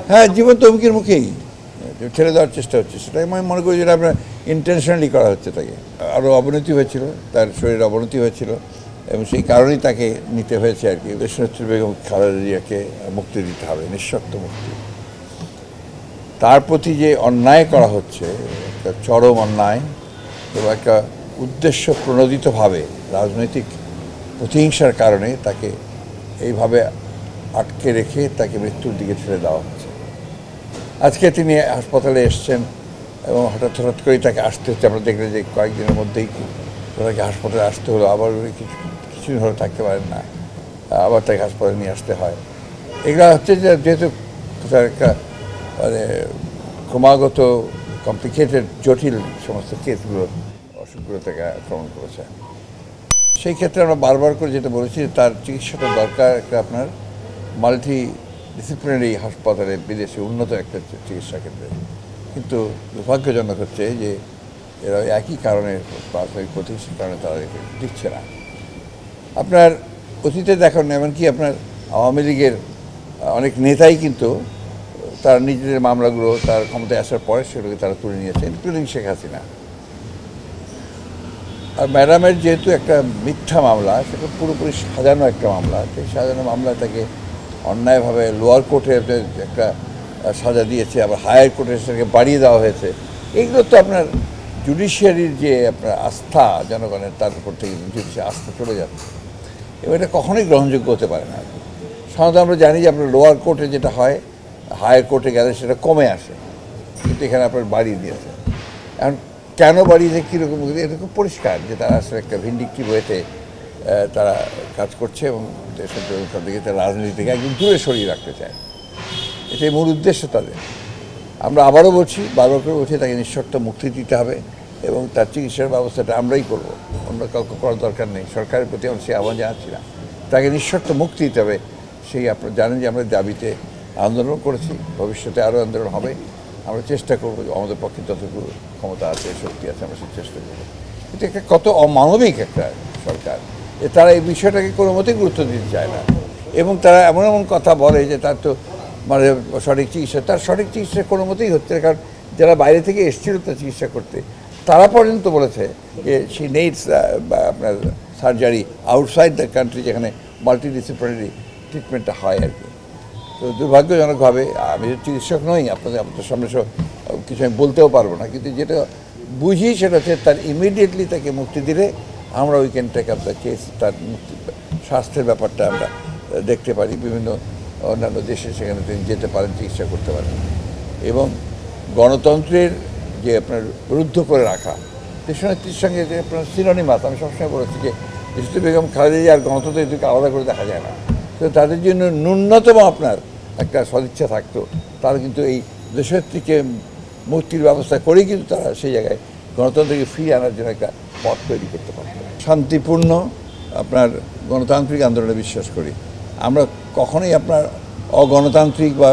হ্যাঁ, জীবন্ত হুমকির মুখেই ছেড়ে দেওয়ার চেষ্টা হচ্ছে। সেটাই আমি মনে করি যেটা আপনার ইন্টেনশনালি করা হচ্ছে। তাকে আরও অবনতি হয়েছিল, তার শরীরে অবনতি হয়েছিল এবং সেই কারণেই তাকে নিতে হয়েছে আর কি। দেশনেত্রী বেগম খালেদা জিয়াকে মুক্তি দিতে হবে, নিঃশর্ত মুক্তি। তার প্রতি যে অন্যায় করা হচ্ছে, একটা চরম অন্যায় এবং একটা উদ্দেশ্য প্রণোদিতভাবে রাজনৈতিক প্রতিহিংসার কারণে তাকে এইভাবে আটকে রেখে তাকে মৃত্যুর দিকে ঠেলে দেওয়া হচ্ছে। আজকে তিনি হাসপাতালে এসছেন এবং হঠাৎ করেই তাকে আসতে হচ্ছে। আমরা দেখলেন যে কয়েকদিনের মধ্যেই তাকে হাসপাতালে আসতে হলো, আবার কিছুদিন হলে থাকতে পারেন না, আবার তাকে হাসপাতালে নিয়ে আসতে হয়। এগুলো হচ্ছে যে যেহেতু তার একটা মানে ক্রমাগত কমপ্লিকেটেড জটিল সমস্ত কেসগুলো অসুখগুলো তাকে আক্রমণ করেছে। সেই ক্ষেত্রে আমরা বারবার করে যেটা বলেছি যে তার চিকিৎসাটা দরকার একটা আপনার মাল্টি ডিসিপ্লিনারি হাসপাতালে, বিদেশে উন্নত একটা চিকিৎসা কেন্দ্রে। কিন্তু দুর্ভাগ্যজনক হচ্ছে যে এরা একই কারণে, প্রাথমিক প্রতিষ্ঠার কারণে তারা দিচ্ছে না। আপনার অতীতে দেখুন, এমনকি আপনার আওয়ামী লীগের অনেক নেতাই কিন্তু তার নিজেদের মামলাগুলো তার ক্ষমতায় আসার পরে সেগুলোকে তারা তুলে নিয়েছে, ইনক্লুডিং শেখ হাসিনা। আর ম্যাডামের যেহেতু একটা মিথ্যা মামলা, সেটা পুরোপুরি সাজানো একটা মামলা, সেই সাজানো মামলা তাকে অন্যায়ভাবে লোয়ার কোর্টে একটা সাজা দিয়েছে, আবার হায়ার কোর্টে সেটাকে বাড়িয়ে দেওয়া হয়েছে। এইগুলো তো আপনার জুডিশিয়ারির যে আপনার আস্থা জনগণের, তার উপর থেকে জুডিশিয়ারি আস্থা চলে যাচ্ছে এবং এটা কখনোই গ্রহণযোগ্য হতে পারে না। সাধারণত আমরা জানি যে আপনার লোয়ার কোর্টে যেটা হয়, হায়ার কোর্টে গেলে সেটা কমে আসে, কিন্তু এখানে আপনার বাড়িয়ে দিয়েছে। এখন কেন বাড়িয়েছে, কীরকম, এটা খুব পরিষ্কার যে তারা আসলে একটা ভিন্ডিকটিভ ওয়েতে তারা কাজ করছে এবং দেশের দিকে তারা রাজনীতি থেকে একদম দূরে সরিয়ে রাখতে চায়। এটাই মূল উদ্দেশ্য তাদের। আমরা আবারও বলছি, বারবার করে বলছি, তাকে নিঃশর্ত মুক্তি দিতে হবে এবং তার চিকিৎসার ব্যবস্থাটা আমরাই করব, অন্য কাউকে করার দরকার নেই। সরকারের প্রতি আমরা সে আহ্বান জানাচ্ছি না, তাকে নিঃশর্ত মুক্তি দিতে হবে। সেই আপনারা জানেন যে আমরা দাবিতে আন্দোলন করেছি, ভবিষ্যতে আরও আন্দোলন হবে। আমরা চেষ্টা করবো, আমাদের পক্ষে যতটুকু ক্ষমতা আছে, শক্তি আছে, আমরা সেই চেষ্টা করবো। এটা একটা কত অমানবিক একটা সরকার যে তারা এই বিষয়টাকে কোনো মতেই গুরুত্ব দিতে চায় না এবং তারা এমন এমন কথা বলে যে তার তো মানে সঠিক চিকিৎসা, তার সঠিক চিকিৎসা কোনো মতেই হচ্ছে না। কারণ যারা বাইরে থেকে এসেছিল তার চিকিৎসা করতে, তারা পর্যন্ত বলেছে যে শি নিডস আপনার সার্জারি আউটসাইড দ্য কান্ট্রি, যেখানে মাল্টিডিসিপ্লিনারি ট্রিটমেন্টটা হয় আর কি। তো দুর্ভাগ্যজনকভাবে আমি চিকিৎসক নই, আপনাদের সামনে সব কিছু আমি বলতেও পারবো না, কিন্তু যেটা বুঝি সেটা হচ্ছে তার ইমিডিয়েটলি তাকে মুক্তি দিলে আমরা we can take up the case. তার মুক্তি, স্বাস্থ্যের ব্যাপারটা আমরা দেখতে পারি, বিভিন্ন অন্যান্য দেশে সেখানে তিনি যেতে পারেন, চিকিৎসা করতে পারেন। এবং গণতন্ত্রের যে আপনার রুদ্ধ করে রাখা, দেশনেত্রীর সঙ্গে যে আপনার সিনোনিমাস, আমি সবসময় বলেছি যে দেশনেত্রী বেগম খালেদা জিয়া আর গণতন্ত্র এদেরকে আলাদা করে দেখা যায় না। তো তাদের জন্য ন্যূনতম আপনার একটা সদিচ্ছা থাকতো, তারা কিন্তু এই দেশনেত্রীকে মুক্তির ব্যবস্থা করেই কিন্তু তারা সেই জায়গায় গণতন্ত্রকে ফিরিয়ে আনার জন্য একটা পথ তৈরি করতে পারত। শান্তিপূর্ণ আপনার গণতান্ত্রিক আন্দোলনে বিশ্বাস করি আমরা, কখনোই আপনার অগণতান্ত্রিক বা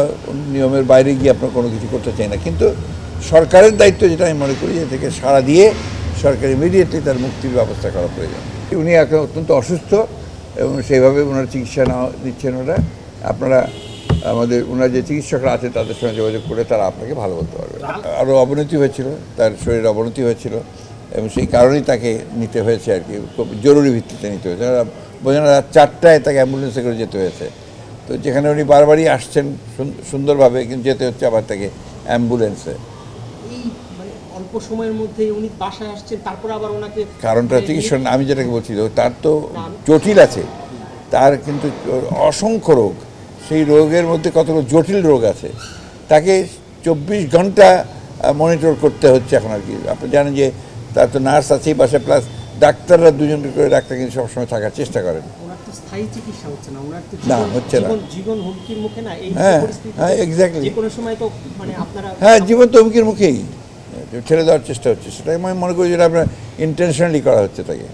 নিয়মের বাইরে গিয়ে আপনার কোনো কিছু করতে চাই না। কিন্তু সরকারের দায়িত্ব, যেটা আমি মনে করি, যে থেকে সাড়া দিয়ে সরকার ইমিডিয়েটলি তার মুক্তির ব্যবস্থা করা প্রয়োজন। উনি এখন অত্যন্ত অসুস্থ এবং সেইভাবে ওনার চিকিৎসা নিচ্ছেন ওরা। আপনারা আমাদের ওনার যে চিকিৎসকরা আছে তাদের সঙ্গে যোগাযোগ করে তারা আপনাকে ভালো বলতে পারবে। আরও অবনতি হয়েছিল, তার শরীরে অবনতি হয়েছিল এবং সেই কারণেই তাকে নিতে হয়েছে আর কি, খুব জরুরি ভিত্তিতে নিতে হয়েছে। বোঝেন, রাত 4টায় তাকে অ্যাম্বুলেন্সে করে যেতে হয়েছে। তো যেখানে উনি বারবারই আসছেন সুন্দরভাবে, কিন্তু যেতে হচ্ছে আবার তাকে অ্যাম্বুলেন্সে। অল্প সময়ের মধ্যে উনি বাসায় আসছেন, তারপর আবার ওনাকে কারণটা চিকিৎসা, আমি যেটাকে বলছি, তার তো জটিল আছে, তার কিন্তু অসংখ্য রোগ, সেই রোগের মধ্যে কতগুলো জটিল রোগ আছে, তাকে 24 ঘন্টা মনিটর করতে হচ্ছে এখন আর কি। আপনি জানেন যে তার তো নার্স আছেই বাসায়, প্লাস ডাক্তাররা দুজন করে ডাক্তার কিন্তু সবসময় থাকার চেষ্টা করেন। স্থায়ী চিকিৎসা হচ্ছে না, ওনার তো না, হচ্ছে না, জীবন হুমকির মুখে না এই পরিস্থিতি। হ্যাঁ, এক্স্যাক্টলি, যে কোনো সময় তো মানে আপনারা, হ্যাঁ, জীবন্ত হুমকির মুখেই ছেড়ে দেওয়ার চেষ্টা হচ্ছে। সেটাই আমি মনে করি যেটা আপনার ইন্টেনশনালি করা হচ্ছে তাকে।